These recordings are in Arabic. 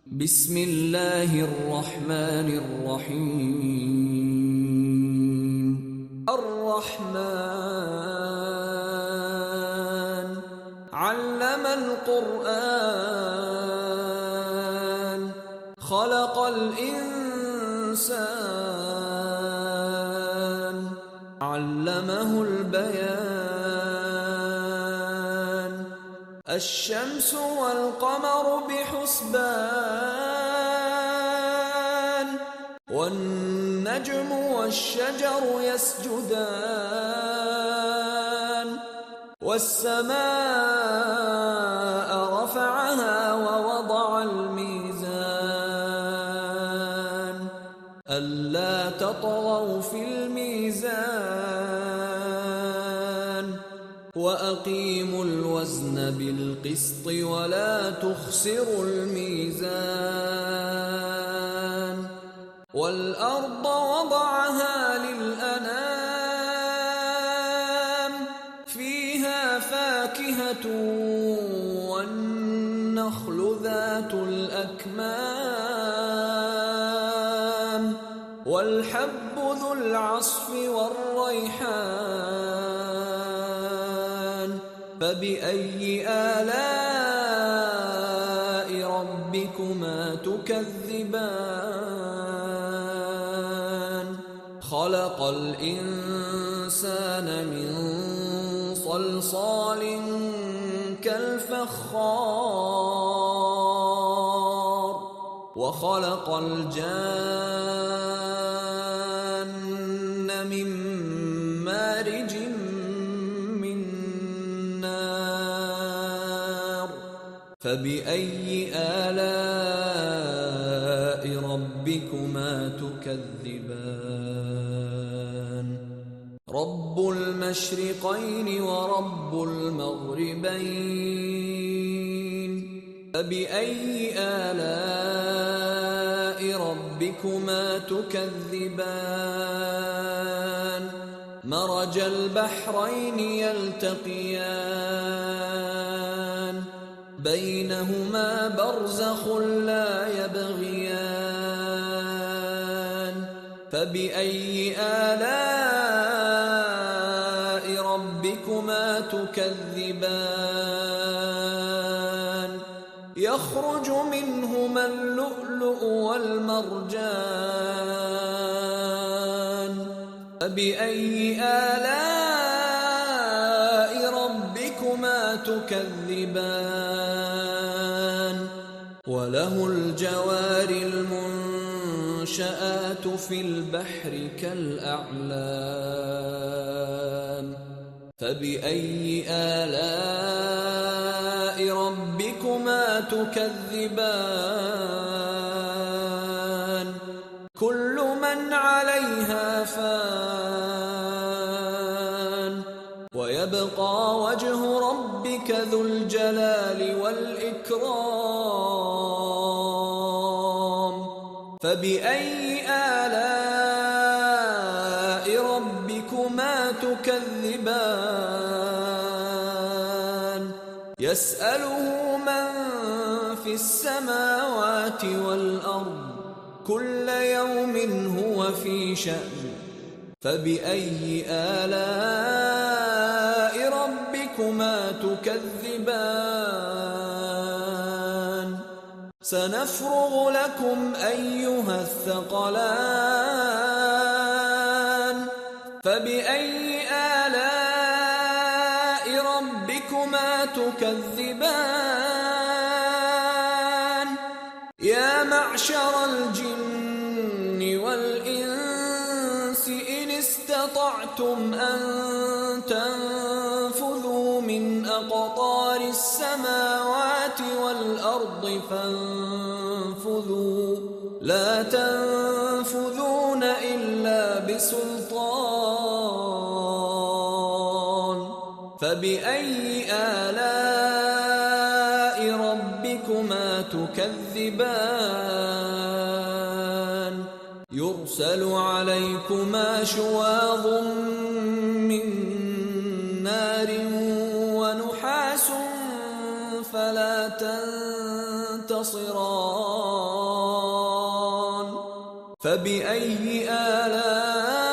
بسم الله الرحمن الرحيم الرحمن علم القرآن خلق الإنسان علمه البيان الشمس والقمر بحسبان والنجم والشجر يسجدان والسماء رفعها ووضع الميزان ألا تطغوا في الميزان وأقيموا الوزن بالقسط ولا تخسروا الميزان والأرض وضعها للأنام فيها فاكهة والنخل ذات الأكمام والحب ذو العصف والريحان فبأي آلاء ربكما تكذبان خلق الإنسان من صلصال كالفخار وخلق الجان من مارج من نار فبأي آلاء ربكما تكذبان رب المشرقين ورب المغربين فبأي آلاء ربكما تكذبان مرج البحرين يلتقيان بينهما برزخ لا يبغيان فبأي آلاء ربكما تكذبان يخرج منهما اللؤلؤ والمرجان فبأي آلاء ربكما تكذبان وله الجوار المنشآت في البحر كالأعلام فبأي آلاء ربكما تكذبان كل من عليها فان ويبقى وجه ربك ذو الجلال والإكرام فبأي آلاء ربكما تكذبان يسأله من في السماوات والأرض كل يوم هو في شأن فبأي آلاء ربكما تكذبان سنفرغ لكم أيها الثقلان فبأي آلاء ربكما تكذبان يا معشر الجن والإنس إن استطعتم أن تنفذوا من أقطار السماوات والأرض فانفذوا لا تنفذون إلا بسلطان فبأي آلاء ربكما تكذبان يرسل عليكما شواظ من نار ونحاس فلا ينتصران فبأي آلاء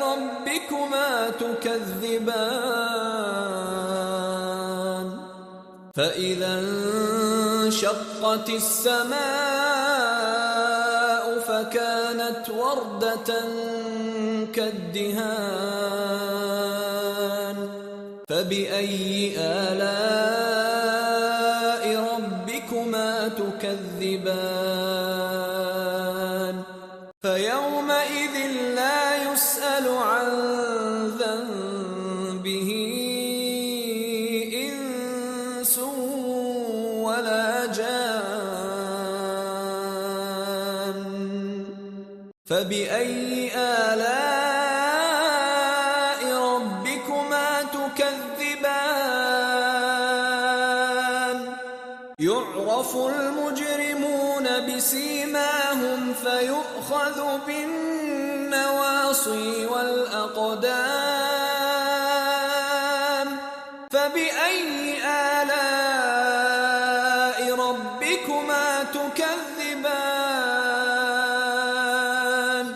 ربكما تكذبان فإذا انشقت السماء فكانت وردة كالدهان فبأي آلاء ربكما تكذبان فيومئذ لا يسأل عن ذنبه إنس ولا جان فبأي آلاء ربكما تكذبان يعرف المجرمون بسيماهم فيؤخذ بالنواصي والأقدام فبأي آلاء ربكما تكذبان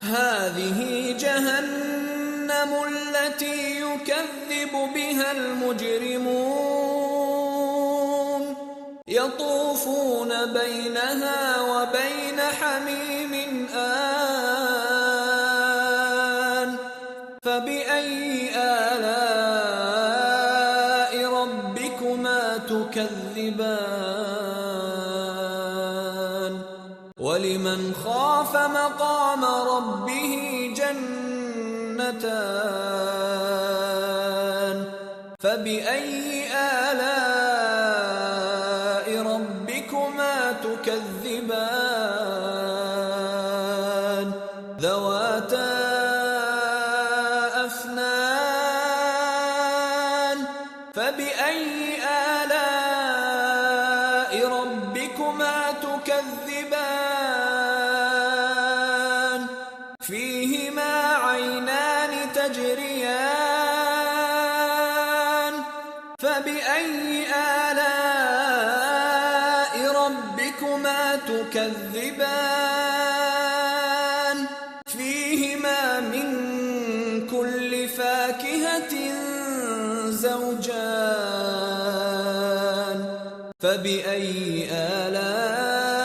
هذه جهنم التي يكذب بها المجرمون يطوفون بينها وبين حميم آن فبأي آلاء ربكما تكذبان ولمن خاف مقام ربه جنتان فبأي آلاء ربكما تكذبان ذواتا أفنان فبأي آلاء ربكما تكذبان فيهما عينان تجريان فبأي آلاء ربكما تكذبان فيهما من كل فاكهة زوجان فبأي آلاء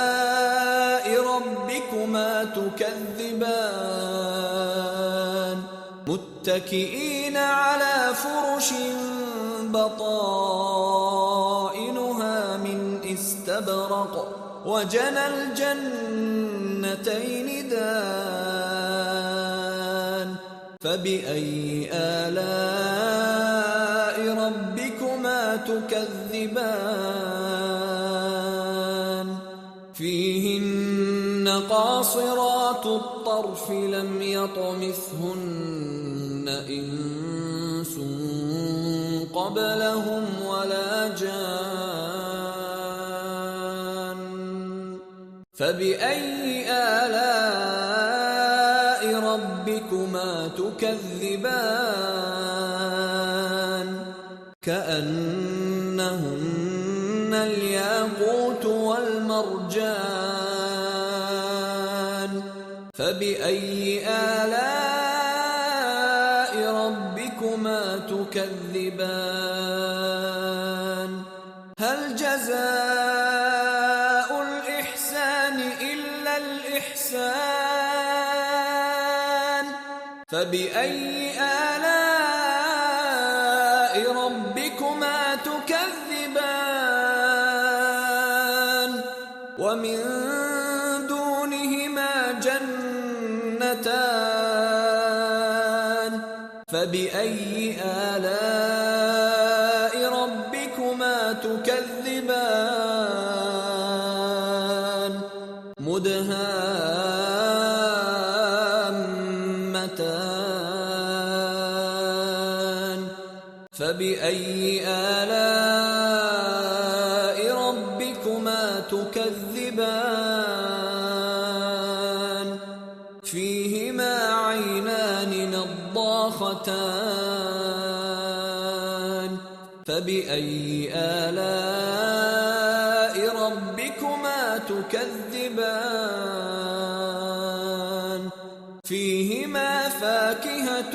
ربكما تكذبان متكئين على فرش بطائنها من استبرق وجنى الجنتين دان فبأي آلاء ربكما تكذبان فيهن قاصرات الطرف لم يطمثهن إنس قبلهم ولا جان فبأي آلاء ربكما تكذبان كأنهن الياقوت والمرجان فبأي آلاء ربكما تكذبان هل جزاء الإحسان إلا الإحسان فبأي آلاء ربكما تكذبان ومن دونهما جنتان فبأي آلاء ربكما تكذبان مدهامتان فبأي آلاء ربكما تكذبان فيهما عينان نضاختان فبأي آلاء ربكما تكذبان فيهما فاكهة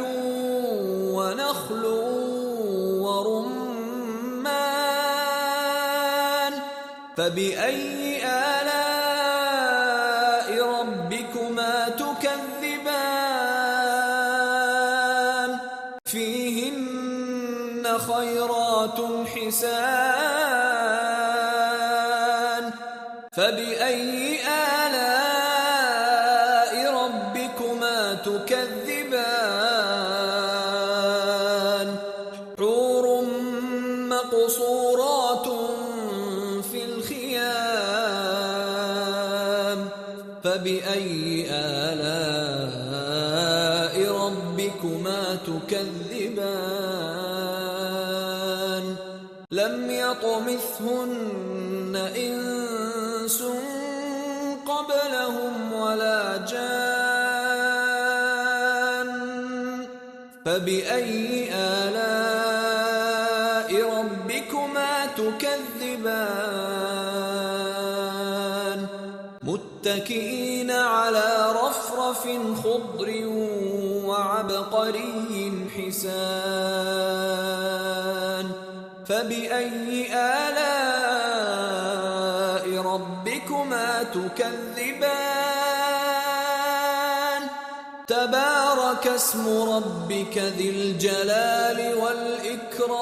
ونخل ورمان فبأي آلاء ربكما تكذبان فيهن خيرات حسان فبأي آلاء ربكما تكذبان حور مقصورات في الخيام فبأي آلاء ربكما تكذبان لم يطمثهن إنس قبلهم ولا جان فبأي آلاء ربكما تكذبان متكئين على رفرف خضر وعبقري حسان فبأي آلاء ربكما تكذبان تبارك اسم ربك ذي الجلال والإكرام